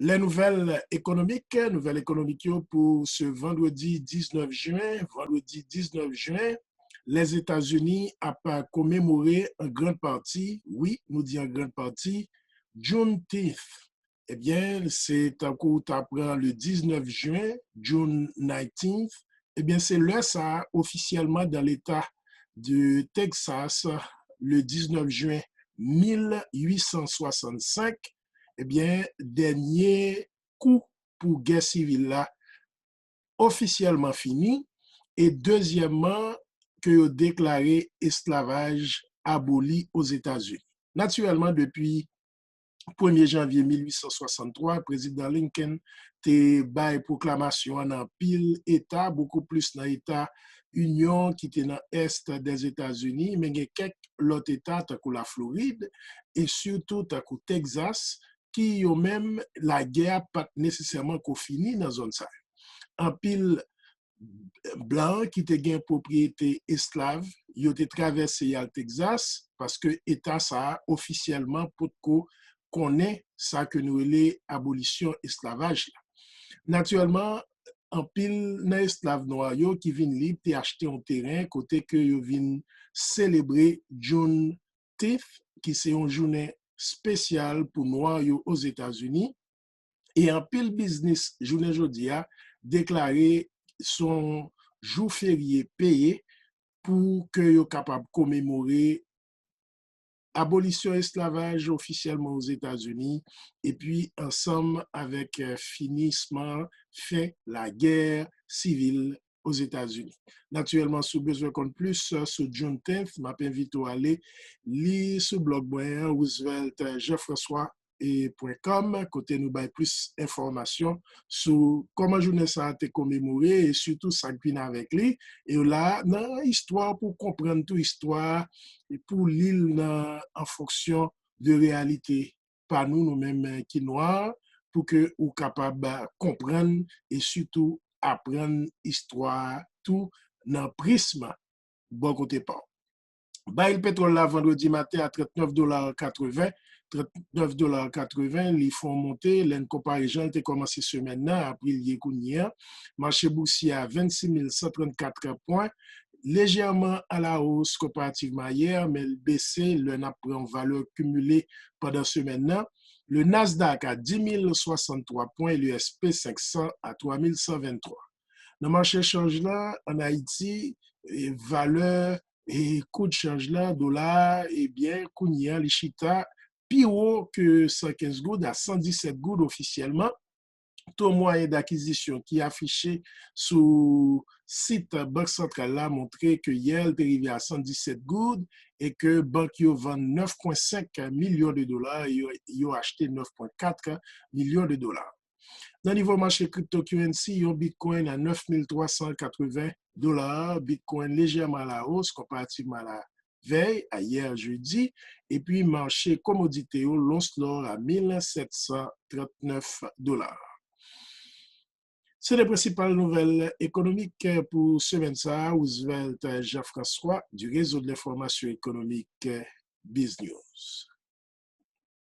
Les nouvelles économiques pour ce vendredi 19 juin. Vendredi 19 juin, les États-Unis ont commémoré en grande partie, oui, nous disons en grande partie, Juneteenth. Eh bien, c'est un coup apprend le 19 juin, June 19th. Eh bien, c'est là ça, officiellement dans l'État de Texas, le 19 juin 1865. Eh bien, dernier coup pour guerre civile là, officiellement fini. Et deuxièmement, que déclaré esclavage aboli aux États-Unis. Naturellement, depuis 1er janvier 1863, le président Lincoln te bail proclamation en pile État, beaucoup plus dans l'État Union qui était dans l'Est des États-Unis, mais il y a quelques autres États, comme la Floride, et surtout comme Texas, qui ont même la guerre pas nécessairement fini dans la zone ça. En pile blanc qui te gen propriété esclave, yo te traversé al Texas parce que État ça officiellement pour qu'on connaît ça que nous les abolition esclavage. Naturellement, en pile nan esclave noir yo qui vin libre te acheter un terrain côté que yo vin célébrer Juneteenth qui c'est une journée spéciale pour noirs aux États-Unis et en pile business journée jodia déclaré son jour férié payé pour que yo capable commémorer abolition esclavage officiellement aux États-Unis et puis ensemble avec finissement fait la guerre civile aux États-Unis. Naturellement, si vous besoin de plus sur Juneteenth, je m'invite à aller lire sur le blog Roosevelt Jean-François .com, côté nous bail plus d'informations sur comment journée ça a été commémoré et surtout ça qui vient avec lui. Et là, dans l'histoire, pour comprendre toute histoire, et pour l'île en fonction de réalité, pas nous-mêmes qui noirs, pour que vous capable de comprendre et surtout apprendre l'histoire tout dans le prisme bon côté pas. Le pétrole là vendredi matin à 39,80 $, 39,80 $, les fonds montés, l'en comparaison a commencé semaine après il y a marché boursier à 26 134 points, légèrement à la hausse comparativement à hier, mais le baissé, le n'a pris en valeur cumulée pendant semaine. Le Nasdaq à 10 063 points et le SP 500 à 3 123. Dans le marché change là, en Haïti, valeur et coût de change là, dollar, eh bien, Kounia, les chita, plus haut que 115 gouttes à 117 gouttes officiellement. Taux moyen d'acquisition qui est affiché sur site Banque Centrale là montré que hier, il est arrivé à 117 gouttes et que Banque yo vend 9,5 millions de dollars et yo acheté 9,4 millions de dollars. Dans le niveau marché cryptocurrency, un Bitcoin à 9 380 $, Bitcoin légèrement à la hausse comparativement à la veille, à hier jeudi, et puis marché commodité l'once l'or à 1 739 $. C'est les principales nouvelles économiques pour semaine ça. Roosevelt Jean-François du réseau de l'information économique BizNews.